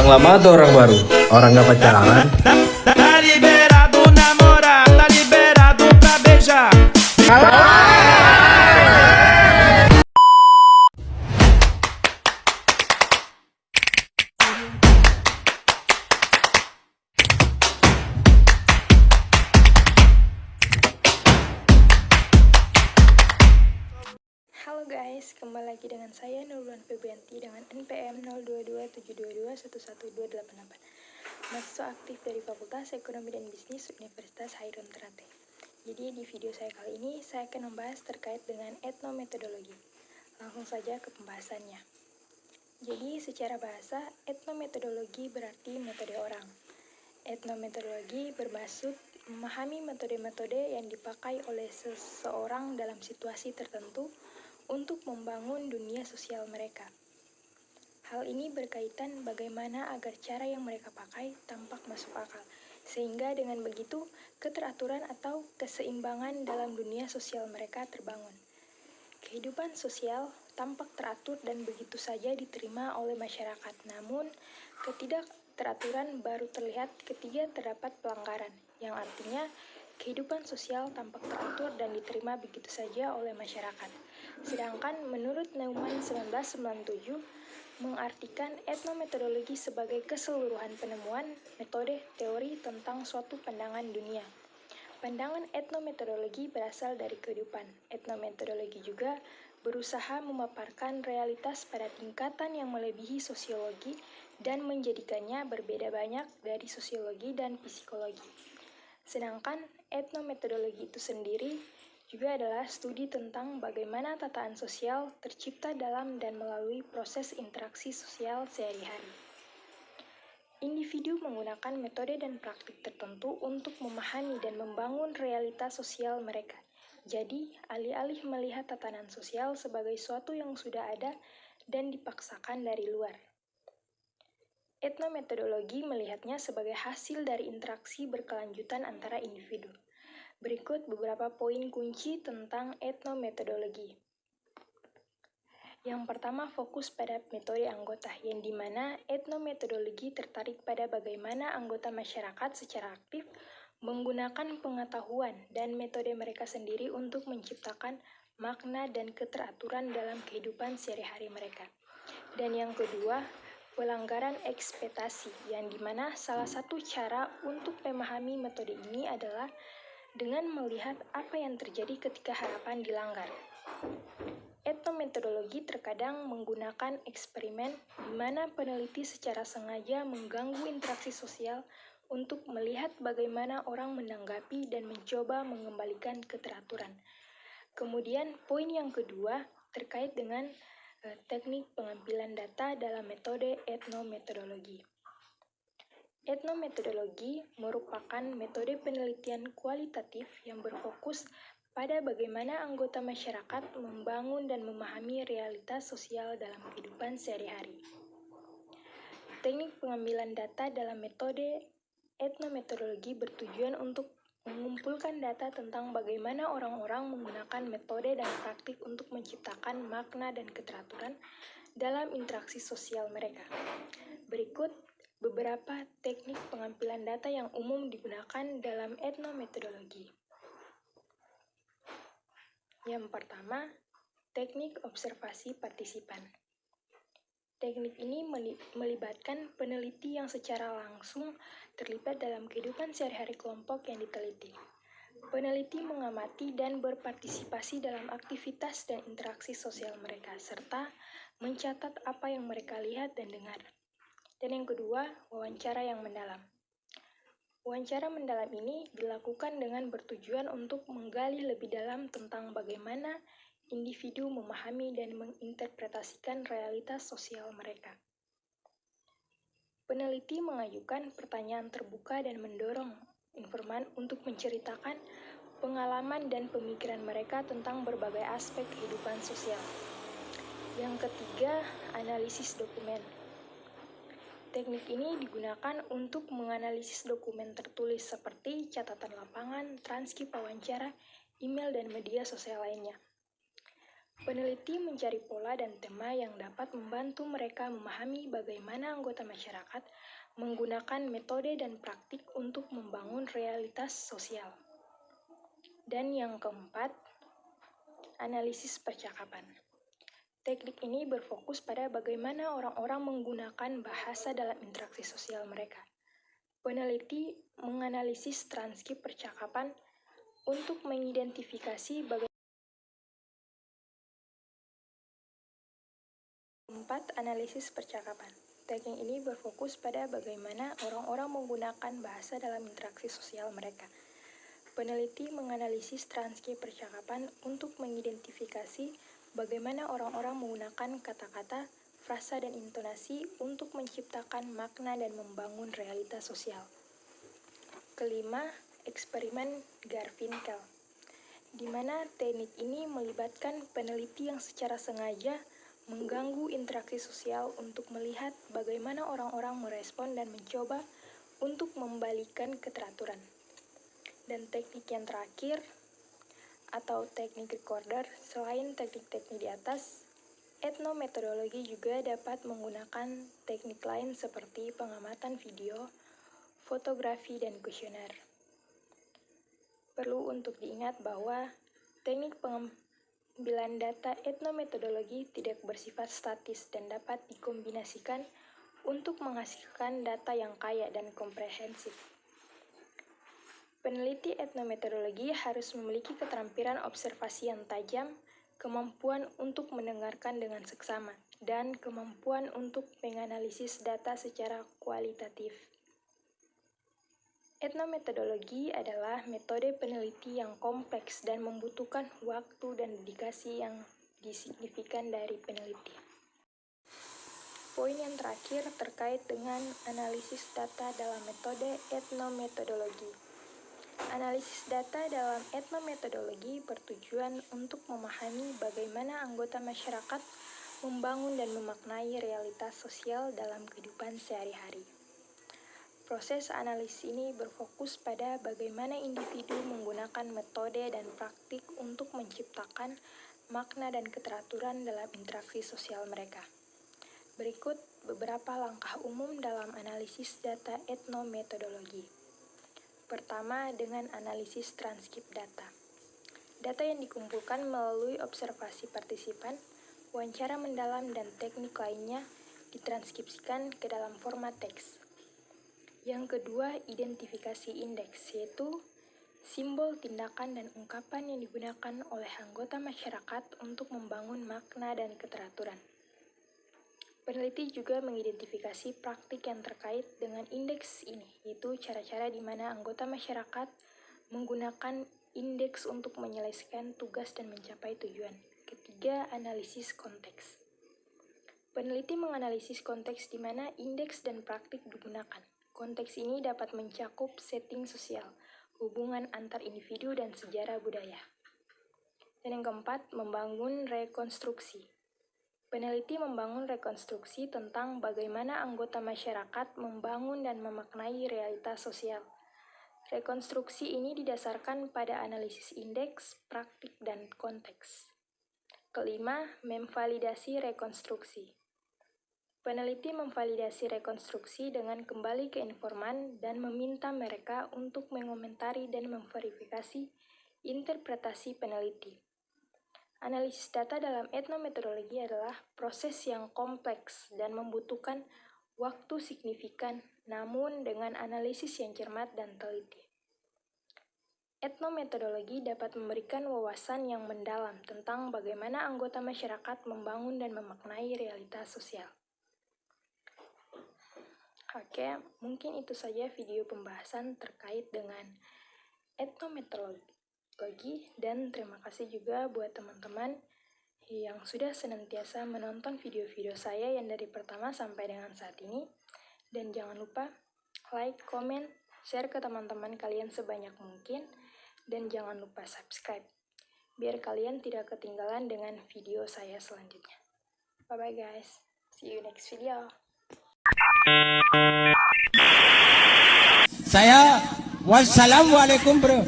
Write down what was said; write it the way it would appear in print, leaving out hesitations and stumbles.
Orang lama atau orang baru? Orang gak pacaran? Tá liberado namorar, tá liberado pra beijar. Halo guys, kembali lagi dengan saya Nurlan Febrianti dengan NPM 022722112888. Mahasiswa aktif dari Fakultas Ekonomi dan Bisnis Universitas Hairun Ternate. Jadi di video saya kali ini saya akan membahas terkait dengan etnometodologi. Langsung saja ke pembahasannya. Jadi secara bahasa, etnometodologi berarti metode orang. Etnometodologi bermaksud memahami metode-metode yang dipakai oleh seseorang dalam situasi tertentu untuk membangun dunia sosial mereka. Hal ini berkaitan bagaimana agar cara yang mereka pakai tampak masuk akal, sehingga dengan begitu keteraturan atau keseimbangan dalam dunia sosial mereka terbangun. Kehidupan sosial tampak teratur dan begitu saja diterima oleh masyarakat, namun ketidakteraturan baru terlihat ketika terdapat pelanggaran, yang artinya kehidupan sosial tampak teratur dan diterima begitu saja oleh masyarakat. Sedangkan menurut Neumann 1997, mengartikan etnometodologi sebagai keseluruhan penemuan, metode, teori tentang suatu pandangan dunia. Pandangan etnometodologi berasal dari kehidupan. Etnometodologi juga berusaha memaparkan realitas pada tingkatan yang melebihi sosiologi dan menjadikannya berbeda banyak dari sosiologi dan psikologi. Sedangkan etnometodologi itu sendiri juga adalah studi tentang bagaimana tataan sosial tercipta dalam dan melalui proses interaksi sosial sehari-hari. Individu menggunakan metode dan praktik tertentu untuk memahami dan membangun realitas sosial mereka. Jadi, alih-alih melihat tatanan sosial sebagai suatu yang sudah ada dan dipaksakan dari luar, etnometodologi melihatnya sebagai hasil dari interaksi berkelanjutan antara individu. Berikut beberapa poin kunci tentang etnometodologi. Yang pertama, fokus pada metode anggota, yang dimana etnometodologi tertarik pada bagaimana anggota masyarakat secara aktif menggunakan pengetahuan dan metode mereka sendiri untuk menciptakan makna dan keteraturan dalam kehidupan sehari-hari mereka. Dan yang kedua, pelanggaran ekspektasi, yang dimana salah satu cara untuk memahami metode ini adalah dengan melihat apa yang terjadi ketika harapan dilanggar. Etnometodologi terkadang menggunakan eksperimen di mana peneliti secara sengaja mengganggu interaksi sosial untuk melihat bagaimana orang menanggapi dan mencoba mengembalikan keteraturan. Kemudian poin yang kedua terkait dengan teknik pengambilan data dalam metode etnometodologi. Etnometodologi merupakan metode penelitian kualitatif yang berfokus pada bagaimana anggota masyarakat membangun dan memahami realitas sosial dalam kehidupan sehari-hari. Teknik pengambilan data dalam metode etnometodologi bertujuan untuk mengumpulkan data tentang bagaimana orang-orang menggunakan metode dan praktik untuk menciptakan makna dan keteraturan dalam interaksi sosial mereka. Berikut beberapa teknik pengambilan data yang umum digunakan dalam etnometodologi. Yang pertama, teknik observasi partisipan. Teknik ini melibatkan peneliti yang secara langsung terlibat dalam kehidupan sehari-hari kelompok yang diteliti. Peneliti mengamati dan berpartisipasi dalam aktivitas dan interaksi sosial mereka, serta mencatat apa yang mereka lihat dan dengar. Dan yang kedua, wawancara yang mendalam. Wawancara mendalam ini dilakukan dengan bertujuan untuk menggali lebih dalam tentang bagaimana individu memahami dan menginterpretasikan realitas sosial mereka. Peneliti mengajukan pertanyaan terbuka dan mendorong informan untuk menceritakan pengalaman dan pemikiran mereka tentang berbagai aspek kehidupan sosial. Yang ketiga, analisis dokumen. Teknik ini digunakan untuk menganalisis dokumen tertulis seperti catatan lapangan, transkrip wawancara, email, dan media sosial lainnya. Peneliti mencari pola dan tema yang dapat membantu mereka memahami bagaimana anggota masyarakat menggunakan metode dan praktik untuk membangun realitas sosial. Dan yang keempat, analisis percakapan. Teknik ini berfokus pada bagaimana orang-orang menggunakan bahasa dalam interaksi sosial mereka. Peneliti menganalisis transkrip percakapan untuk mengidentifikasi bagaimana. Keempat, analisis percakapan. Teknik ini berfokus pada bagaimana orang-orang menggunakan bahasa dalam interaksi sosial mereka. Peneliti menganalisis transkrip percakapan untuk mengidentifikasi bagaimana orang-orang menggunakan kata-kata, frasa, dan intonasi untuk menciptakan makna dan membangun realitas sosial. Kelima, eksperimen Garfinkel, di mana teknik ini melibatkan peneliti yang secara sengaja mengganggu interaksi sosial untuk melihat bagaimana orang-orang merespon dan mencoba untuk membalikan keteraturan. Dan teknik yang terakhir, atau teknik recorder, selain teknik-teknik di atas, etnometodologi juga dapat menggunakan teknik lain seperti pengamatan video, fotografi, dan kuesioner. Perlu untuk diingat bahwa teknik pengambilan data etnometodologi tidak bersifat statis dan dapat dikombinasikan untuk menghasilkan data yang kaya dan komprehensif. Peneliti etnometodologi harus memiliki keterampilan observasi yang tajam, kemampuan untuk mendengarkan dengan seksama, dan kemampuan untuk menganalisis data secara kualitatif. Etnometodologi adalah metode peneliti yang kompleks dan membutuhkan waktu dan dedikasi yang signifikan dari peneliti. Poin yang terakhir terkait dengan analisis data dalam metode etnometodologi. Analisis data dalam etnometodologi bertujuan untuk memahami bagaimana anggota masyarakat membangun dan memaknai realitas sosial dalam kehidupan sehari-hari. Proses analisis ini berfokus pada bagaimana individu menggunakan metode dan praktik untuk menciptakan makna dan keteraturan dalam interaksi sosial mereka. Berikut beberapa langkah umum dalam analisis data etnometodologi. Pertama, dengan analisis transkrip data. Data yang dikumpulkan melalui observasi partisipan, wawancara mendalam, dan teknik lainnya ditranskripsikan ke dalam format teks. Yang kedua, identifikasi indeks, yaitu simbol, tindakan, dan ungkapan yang digunakan oleh anggota masyarakat untuk membangun makna dan keteraturan. Peneliti juga mengidentifikasi praktik yang terkait dengan indeks ini, yaitu cara-cara di mana anggota masyarakat menggunakan indeks untuk menyelesaikan tugas dan mencapai tujuan. Ketiga, analisis konteks. Peneliti menganalisis konteks di mana indeks dan praktik digunakan. Konteks ini dapat mencakup setting sosial, hubungan antar individu, dan sejarah budaya. Dan yang keempat, membangun rekonstruksi. Peneliti membangun rekonstruksi tentang bagaimana anggota masyarakat membangun dan memaknai realitas sosial. Rekonstruksi ini didasarkan pada analisis indeks, praktik, dan konteks. Kelima, memvalidasi rekonstruksi. Peneliti memvalidasi rekonstruksi dengan kembali ke informan dan meminta mereka untuk mengomentari dan memverifikasi interpretasi peneliti. Analisis data dalam etnometodologi adalah proses yang kompleks dan membutuhkan waktu signifikan, namun dengan analisis yang cermat dan teliti. Etnometodologi dapat memberikan wawasan yang mendalam tentang bagaimana anggota masyarakat membangun dan memaknai realitas sosial. Oke, mungkin itu saja video pembahasan terkait dengan etnometodologi. Dan terima kasih juga buat teman-teman yang sudah senantiasa menonton video-video saya yang dari pertama sampai dengan saat ini. Dan jangan lupa like, comment, share ke teman-teman kalian sebanyak mungkin. Dan jangan lupa subscribe, biar kalian tidak ketinggalan dengan video saya selanjutnya. Bye-bye guys, see you next video. Wassalamualaikum bro.